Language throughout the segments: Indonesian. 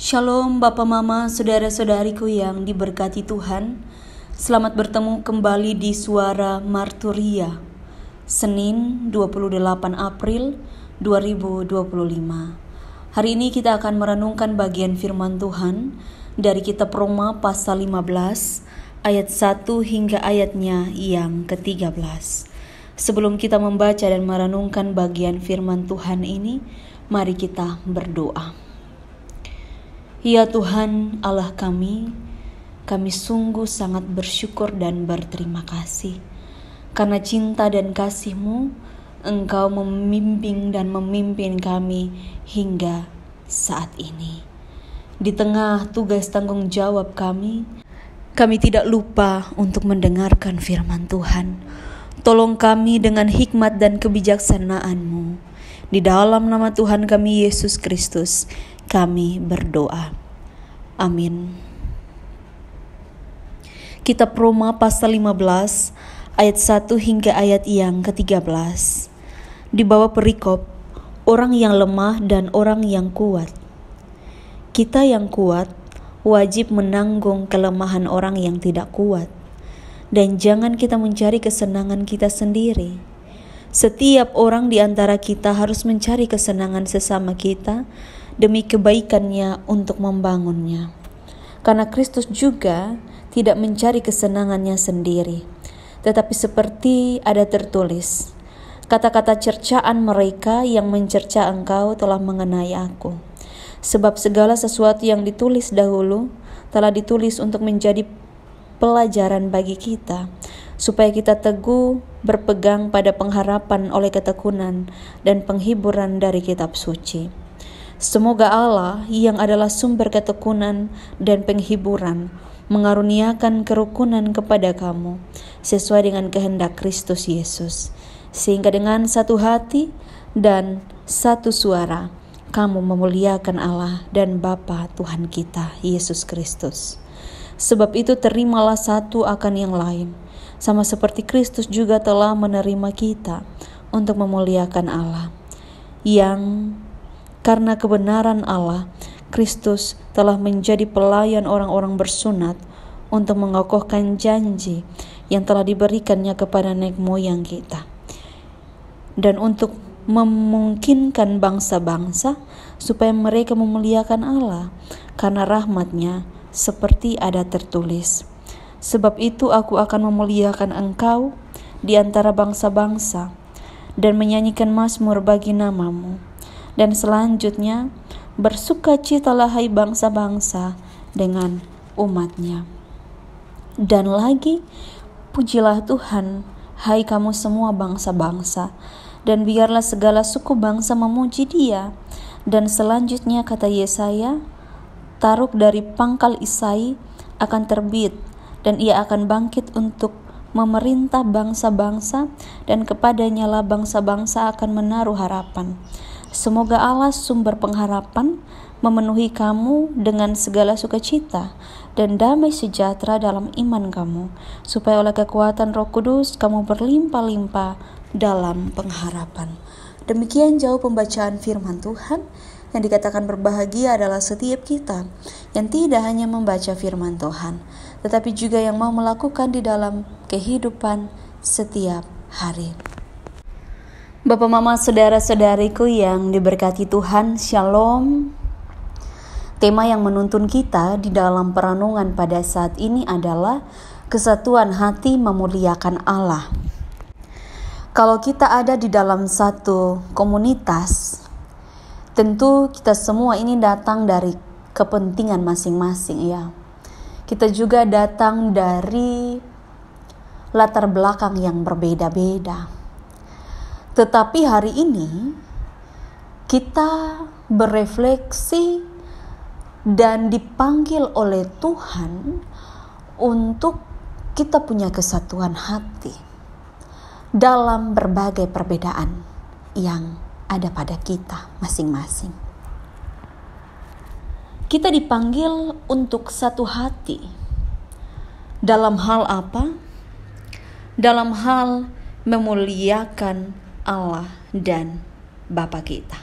Shalom Bapak Mama, saudara-saudariku yang diberkati Tuhan. Selamat bertemu kembali di Suara Marturia, Senin 28 April 2025. Hari ini kita akan merenungkan bagian firman Tuhan dari kitab Roma pasal 15 ayat 1 hingga ayatnya yang ke-13. Sebelum kita membaca dan merenungkan bagian firman Tuhan ini, mari kita berdoa. Ya Tuhan Allah kami sungguh sangat bersyukur dan berterima kasih. Karena cinta dan kasih-Mu, Engkau membimbing dan memimpin kami hingga saat ini. Di tengah tugas tanggung jawab kami tidak lupa untuk mendengarkan firman Tuhan. Tolong kami dengan hikmat dan kebijaksanaan-Mu. Di dalam nama Tuhan kami Yesus Kristus, kami berdoa. Amin. Kitab Roma pasal 15 ayat 1 hingga ayat yang ke-13. Di bawah perikop, orang yang lemah dan orang yang kuat. Kita yang kuat wajib menanggung kelemahan orang yang tidak kuat. Dan jangan kita mencari kesenangan kita sendiri. Setiap orang di antara kita harus mencari kesenangan sesama kita demi kebaikannya untuk membangunnya. Karena Kristus juga tidak mencari kesenangannya sendiri, tetapi seperti ada tertulis, kata-kata cercaan mereka yang mencerca engkau telah mengenai aku. Sebab segala sesuatu yang ditulis dahulu telah ditulis untuk menjadi pelajaran bagi kita, supaya kita teguh berpegang pada pengharapan oleh ketekunan dan penghiburan dari kitab suci. Semoga Allah yang adalah sumber ketekunan dan penghiburan mengaruniakan kerukunan kepada kamu sesuai dengan kehendak Kristus Yesus, sehingga dengan satu hati dan satu suara kamu memuliakan Allah dan Bapa Tuhan kita Yesus Kristus. Sebab itu terimalah satu akan yang lain, sama seperti Kristus juga telah menerima kita untuk memuliakan Allah, yang karena kebenaran Allah, Kristus telah menjadi pelayan orang-orang bersunat untuk mengokohkan janji yang telah diberikannya kepada nenek moyang kita, dan untuk memungkinkan bangsa-bangsa supaya mereka memuliakan Allah karena rahmat-Nya, seperti ada tertulis. Sebab itu aku akan memuliakan engkau di antara bangsa-bangsa dan menyanyikan mazmur bagi nama-Mu. Dan selanjutnya, bersukacitalah hai bangsa-bangsa dengan umat-Nya. Dan lagi, pujilah Tuhan, hai kamu semua bangsa-bangsa, dan biarlah segala suku bangsa memuji Dia. Dan selanjutnya kata Yesaya, Taruk dari pangkal Isai akan terbit, dan ia akan bangkit untuk memerintah bangsa-bangsa, dan kepadanya lah bangsa-bangsa akan menaruh harapan. Semoga Allah sumber pengharapan memenuhi kamu dengan segala sukacita dan damai sejahtera dalam iman kamu, supaya oleh kekuatan Roh Kudus kamu berlimpah-limpah dalam pengharapan. Demikian jauh pembacaan firman Tuhan. Yang dikatakan berbahagia adalah setiap kita yang tidak hanya membaca firman Tuhan, tetapi juga yang mau melakukan di dalam kehidupan setiap hari. Bapak Mama, saudara-saudariku yang diberkati Tuhan, Shalom. Tema yang menuntun kita di dalam perenungan pada saat ini adalah kesatuan hati memuliakan Allah. Kalau kita ada di dalam satu komunitas, tentu kita semua ini datang dari kepentingan masing-masing, ya. Kita juga datang dari latar belakang yang berbeda-beda. Tetapi hari ini kita berefleksi dan dipanggil oleh Tuhan untuk kita punya kesatuan hati dalam berbagai perbedaan yang ada pada kita masing-masing. Kita dipanggil untuk satu hati. Dalam hal apa? Dalam hal memuliakan Allah dan Bapa kita.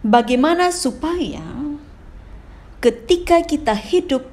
Bagaimana supaya ketika kita hidup,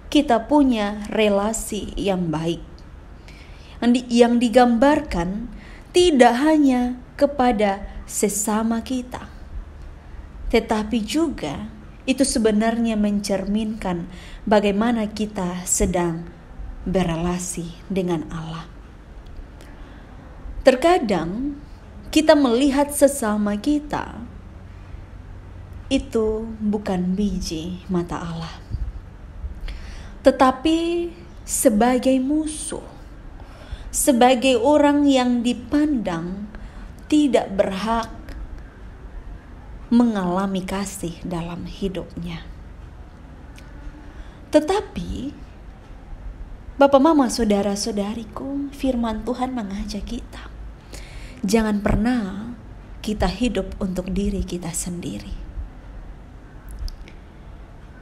kita punya relasi yang baik. Yang digambarkan tidak hanya kepada sesama kita, tetapi juga itu sebenarnya mencerminkan bagaimana kita sedang berelasi dengan Allah. Terkadang kita melihat sesama kita itu bukan biji mata Allah, tetapi sebagai musuh, sebagai orang yang dipandang tidak berhak mengalami kasih dalam hidupnya. Tetapi Bapak, Mama, saudara-saudariku, firman Tuhan mengajak kita, jangan pernah kita hidup untuk diri kita sendiri.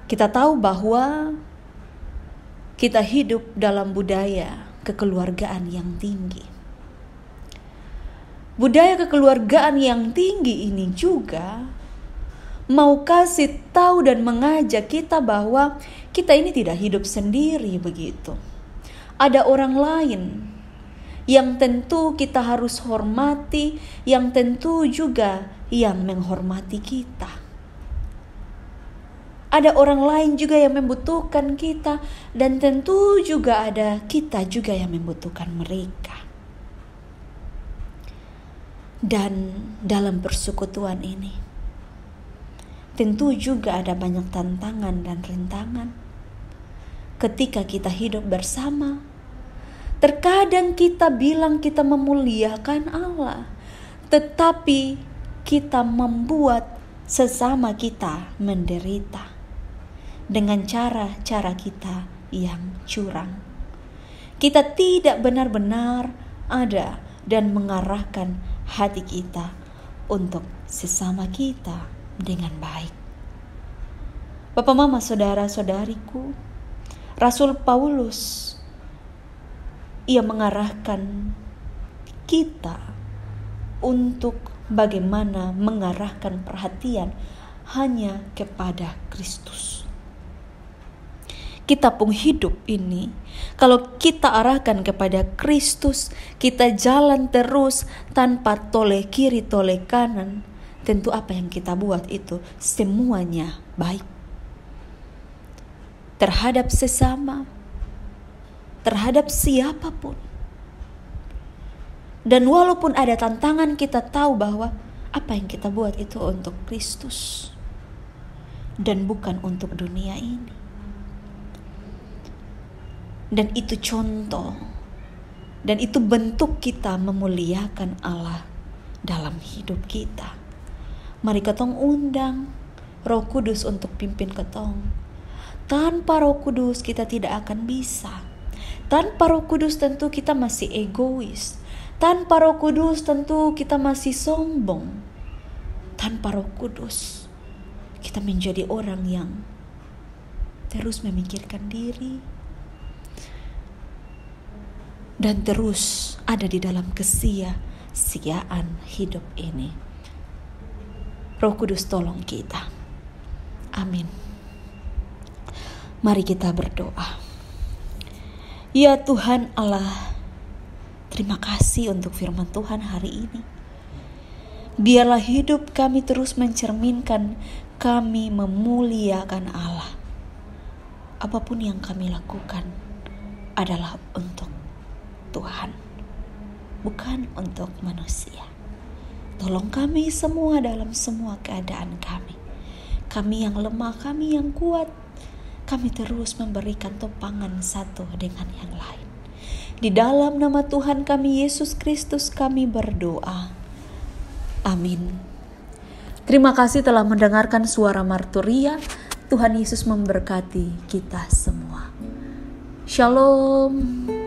Kita tahu bahwa kita hidup dalam budaya kekeluargaan yang tinggi. Budaya kekeluargaan yang tinggi ini juga mau kasih tahu dan mengajak kita bahwa kita ini tidak hidup sendiri begitu. Ada orang lain yang tentu kita harus hormati, yang tentu juga yang menghormati kita. Ada orang lain juga yang membutuhkan kita, dan tentu juga ada kita juga yang membutuhkan mereka. Dan dalam persekutuan ini, tentu juga ada banyak tantangan dan rintangan. Ketika kita hidup bersama, terkadang kita bilang kita memuliakan Allah, tetapi kita membuat sesama kita menderita dengan cara-cara kita yang curang. Kita tidak benar-benar ada dan mengarahkan hati kita untuk sesama kita dengan baik. Bapak, Mama, saudara-saudariku, Rasul Paulus, ia mengarahkan kita untuk bagaimana mengarahkan perhatian hanya kepada Kristus. Kita pun hidup ini, kalau kita arahkan kepada Kristus, kita jalan terus tanpa toleh kiri toleh kanan, tentu apa yang kita buat itu semuanya baik. Terhadap sesama, terhadap siapapun. Dan walaupun ada tantangan, kita tahu bahwa apa yang kita buat itu untuk Kristus dan bukan untuk dunia ini. Dan itu contoh, dan itu bentuk kita memuliakan Allah dalam hidup kita. Mari ketong undang Roh Kudus untuk pimpin ketong. Tanpa Roh Kudus kita tidak akan bisa. Tanpa Roh Kudus tentu kita masih egois. Tanpa Roh Kudus tentu kita masih sombong. Tanpa Roh Kudus kita menjadi orang yang terus memikirkan diri dan terus ada di dalam kesia-siaan hidup ini. Roh Kudus tolong kita. Amin. Mari kita berdoa. Ya Tuhan Allah, terima kasih untuk firman Tuhan hari ini. Biarlah hidup kami terus mencerminkan kami memuliakan Allah. Apapun yang kami lakukan adalah untuk Tuhan, bukan untuk manusia. Tolong kami semua dalam semua keadaan kami. Kami yang lemah, kami yang kuat, kami terus memberikan topangan satu dengan yang lain. Di dalam nama Tuhan kami Yesus Kristus kami berdoa. Amin. Terima kasih telah mendengarkan suara Marturia. Tuhan Yesus memberkati kita semua. Shalom.